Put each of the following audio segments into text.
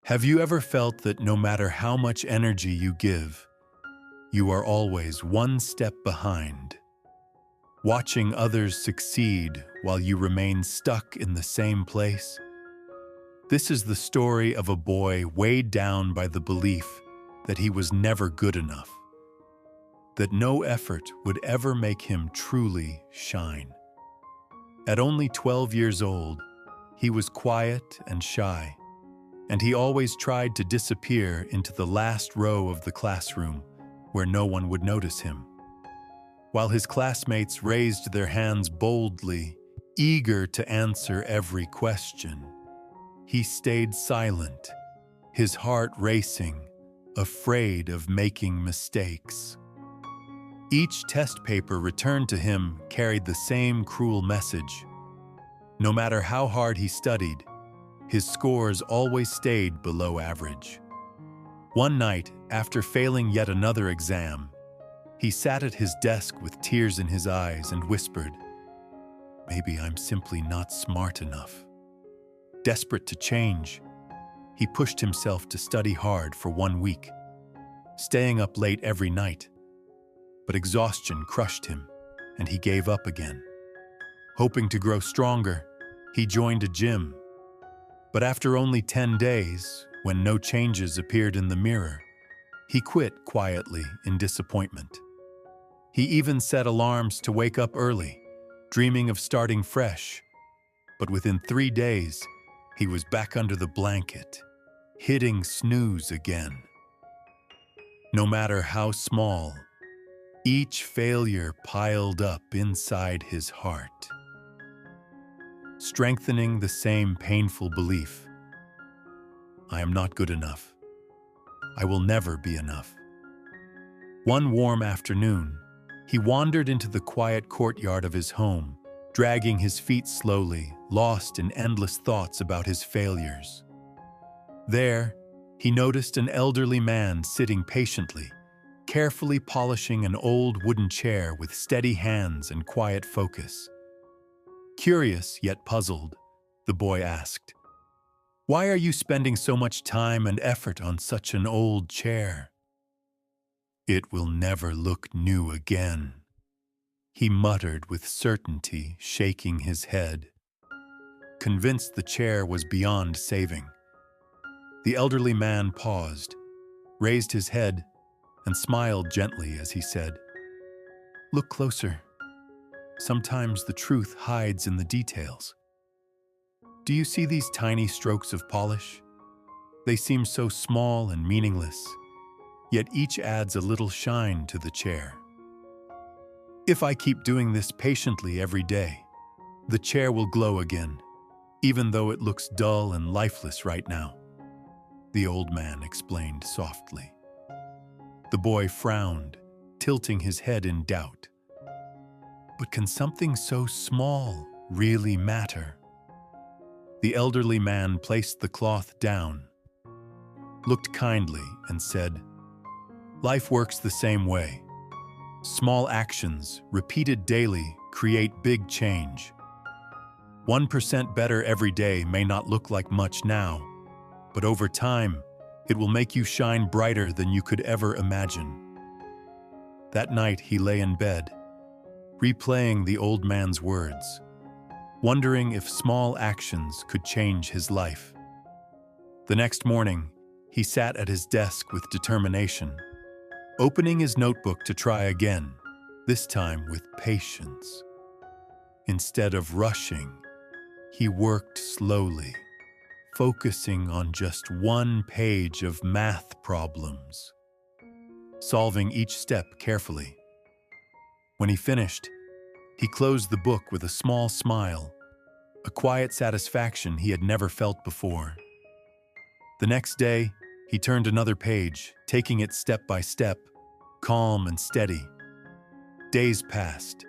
Have you ever felt that no matter how much energy you give, you are always one step behind, watching others succeed while you remain stuck in the same place? This is the story of a boy weighed down by the belief that he was never good enough, that no effort would ever make him truly shine. At only 12 years old, he was quiet and shy, and he always tried to disappear into the last row of the classroom where no one would notice him. While his classmates raised their hands boldly, eager to answer every question, he stayed silent, his heart racing, afraid of making mistakes. Each test paper returned to him carried the same cruel message. No matter how hard he studied, his scores always stayed below average. One night, after failing yet another exam, he sat at his desk with tears in his eyes and whispered, "Maybe I'm simply not smart enough." Desperate to change, he pushed himself to study hard for 1 week, staying up late every night. But exhaustion crushed him, and he gave up again. Hoping to grow stronger, he joined a gym. But after only 10 days, when no changes appeared in the mirror, he quit quietly in disappointment. He even set alarms to wake up early, dreaming of starting fresh. But within 3 days, he was back under the blanket, hitting snooze again. No matter how small, each failure piled up inside his heart, strengthening the same painful belief: I am not good enough. I will never be enough. One warm afternoon, he wandered into the quiet courtyard of his home, dragging his feet slowly, lost in endless thoughts about his failures. There, he noticed an elderly man sitting patiently, carefully polishing an old wooden chair with steady hands and quiet focus. Curious yet puzzled, the boy asked, "Why are you spending so much time and effort on such an old chair?" "It will never look new again," he muttered with certainty, shaking his head, convinced the chair was beyond saving. The elderly man paused, raised his head, and smiled gently as he said, "Look closer. Sometimes the truth hides in the details. Do you see these tiny strokes of polish? They seem so small and meaningless, yet each adds a little shine to the chair. If I keep doing this patiently every day, the chair will glow again, even though it looks dull and lifeless right now," the old man explained softly. The boy frowned, tilting his head in doubt. But can something so small really matter? The elderly man placed the cloth down, looked kindly, and said, "Life works the same way. Small actions, repeated daily, create big change. 1% better every day may not look like much now, but over time, it will make you shine brighter than you could ever imagine." That night he lay in bed, replaying the old man's words, wondering if small actions could change his life. The next morning, he sat at his desk with determination, opening his notebook to try again, this time with patience. Instead of rushing, he worked slowly, focusing on just one page of math problems, solving each step carefully. When he finished, he closed the book with a small smile, a quiet satisfaction he had never felt before. The next day, he turned another page, taking it step by step, calm and steady. Days passed,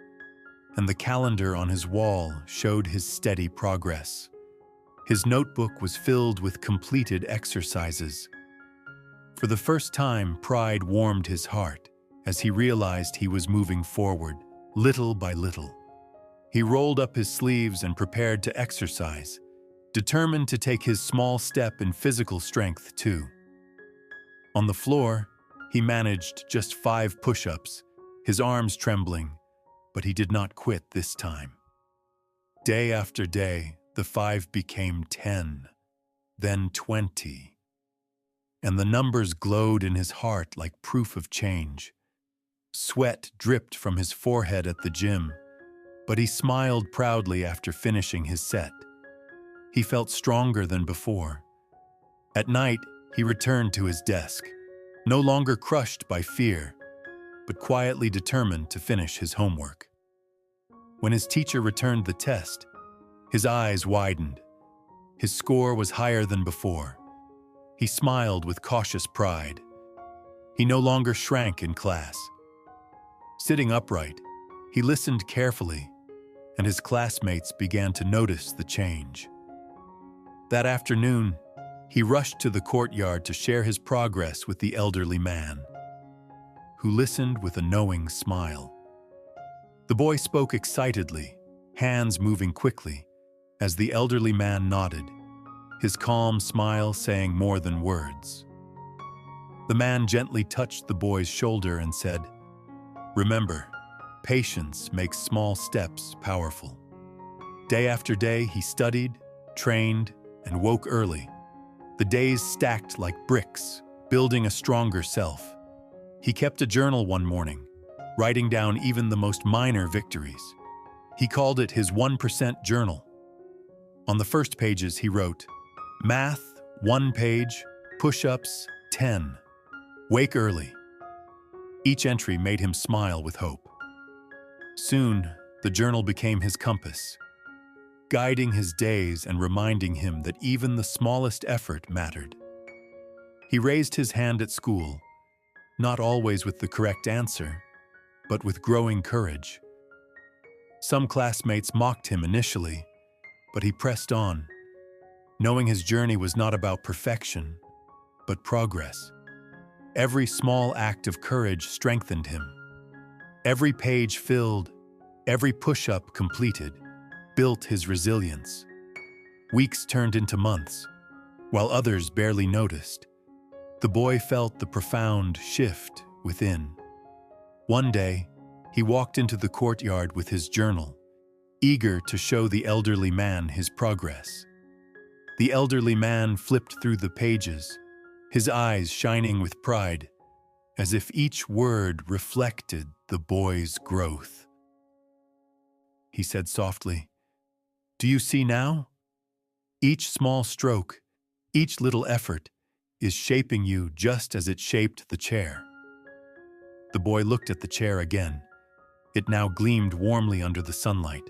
and the calendar on his wall showed his steady progress. His notebook was filled with completed exercises. For the first time, pride warmed his heart as he realized he was moving forward, little by little. He rolled up his sleeves and prepared to exercise, determined to take his small step in physical strength too. On the floor, he managed just 5 push-ups, his arms trembling, but he did not quit this time. Day after day, the 5 became 10, then 20, and the numbers glowed in his heart like proof of change. Sweat dripped from his forehead at the gym, but he smiled proudly after finishing his set. He felt stronger than before. At night, he returned to his desk, no longer crushed by fear, but quietly determined to finish his homework. When his teacher returned the test, his eyes widened. His score was higher than before. He smiled with cautious pride. He no longer shrank in class. Sitting upright, he listened carefully, and his classmates began to notice the change. That afternoon, he rushed to the courtyard to share his progress with the elderly man, who listened with a knowing smile. The boy spoke excitedly, hands moving quickly, as the elderly man nodded, his calm smile saying more than words. The man gently touched the boy's shoulder and said, "Remember, patience makes small steps powerful." Day after day, he studied, trained, and woke early. The days stacked like bricks, building a stronger self. He kept a journal one morning, writing down even the most minor victories. He called it his 1% journal. On the first pages, he wrote, "Math, 1 page, push-ups, 10. Wake early." Each entry made him smile with hope. Soon, the journal became his compass, guiding his days and reminding him that even the smallest effort mattered. He raised his hand at school, not always with the correct answer, but with growing courage. Some classmates mocked him initially, but he pressed on, knowing his journey was not about perfection, but progress. Every small act of courage strengthened him. Every page filled, every push-up completed, built his resilience. Weeks turned into months, while others barely noticed. The boy felt the profound shift within. One day, he walked into the courtyard with his journal, eager to show the elderly man his progress. The elderly man flipped through the pages, his eyes shining with pride, as if each word reflected the boy's growth. He said softly, "Do you see now? Each small stroke, each little effort is shaping you just as it shaped the chair." The boy looked at the chair again. It now gleamed warmly under the sunlight,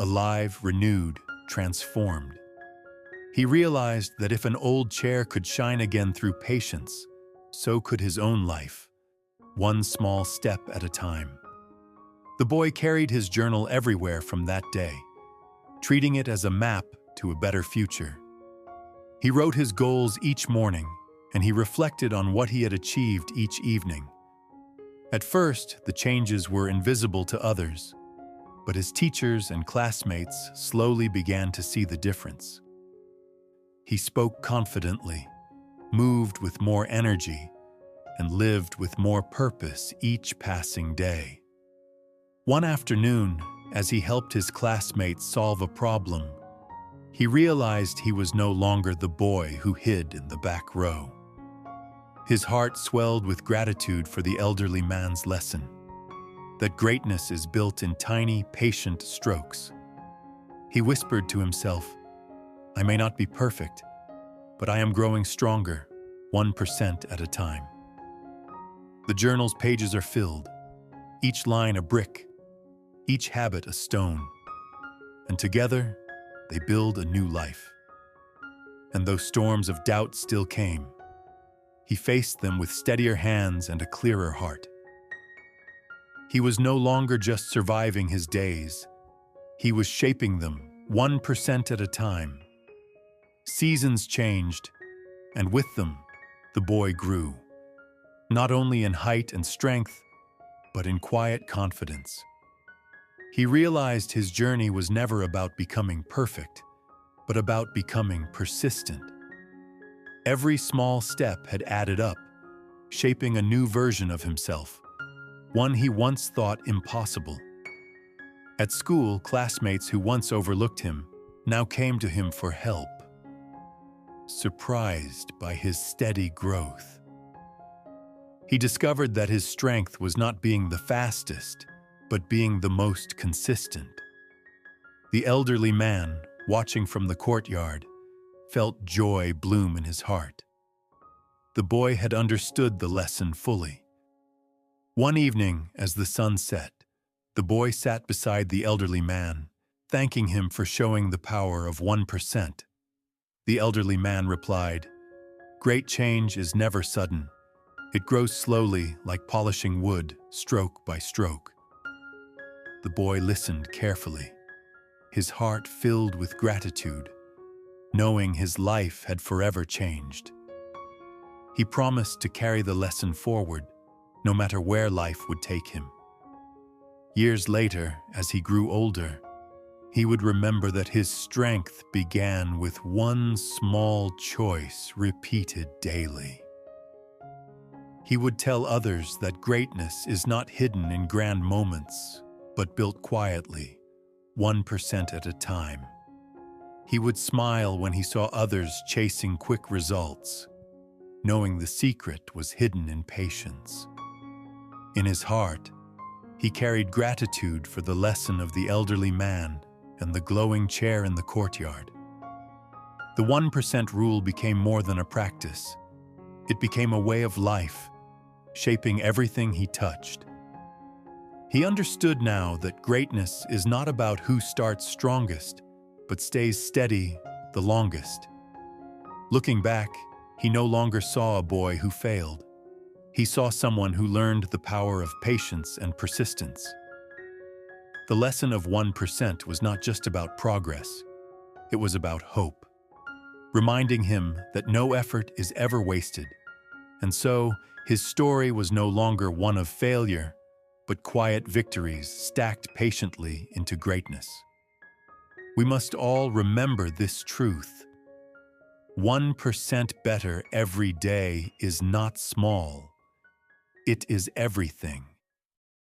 alive, renewed, transformed. He realized that if an old chair could shine again through patience, so could his own life, one small step at a time. The boy carried his journal everywhere from that day, treating it as a map to a better future. He wrote his goals each morning, and he reflected on what he had achieved each evening. At first, the changes were invisible to others, but his teachers and classmates slowly began to see the difference. He spoke confidently, moved with more energy, and lived with more purpose each passing day. One afternoon, as he helped his classmates solve a problem, he realized he was no longer the boy who hid in the back row. His heart swelled with gratitude for the elderly man's lesson, that greatness is built in tiny, patient strokes. He whispered to himself, "I may not be perfect, but I am growing stronger, 1% at a time." The journal's pages are filled, each line a brick, each habit a stone, and together they build a new life. And though storms of doubt still came, he faced them with steadier hands and a clearer heart. He was no longer just surviving his days, he was shaping them 1% at a time. Seasons changed, and with them, the boy grew, not only in height and strength, but in quiet confidence. He realized his journey was never about becoming perfect, but about becoming persistent. Every small step had added up, shaping a new version of himself, one he once thought impossible. At school, classmates who once overlooked him now came to him for help, surprised by his steady growth. He discovered that his strength was not being the fastest, but being the most consistent. The elderly man, watching from the courtyard, felt joy bloom in his heart. The boy had understood the lesson fully. One evening, as the sun set, the boy sat beside the elderly man, thanking him for showing the power of 1%. The elderly man replied, "Great change is never sudden. It grows slowly, like polishing wood, stroke by stroke." The boy listened carefully, his heart filled with gratitude, knowing his life had forever changed. He promised to carry the lesson forward, no matter where life would take him. Years later, as he grew older, he would remember that his strength began with one small choice repeated daily. He would tell others that greatness is not hidden in grand moments, but built quietly, 1% at a time. He would smile when he saw others chasing quick results, knowing the secret was hidden in patience. In his heart, he carried gratitude for the lesson of the elderly man and the glowing chair in the courtyard. The 1% rule became more than a practice. It became a way of life, shaping everything he touched. He understood now that greatness is not about who starts strongest, but stays steady the longest. Looking back, he no longer saw a boy who failed. He saw someone who learned the power of patience and persistence. The lesson of 1% was not just about progress, it was about hope, reminding him that no effort is ever wasted. And so, his story was no longer one of failure, but quiet victories stacked patiently into greatness. We must all remember this truth. 1% better every day is not small. It is everything.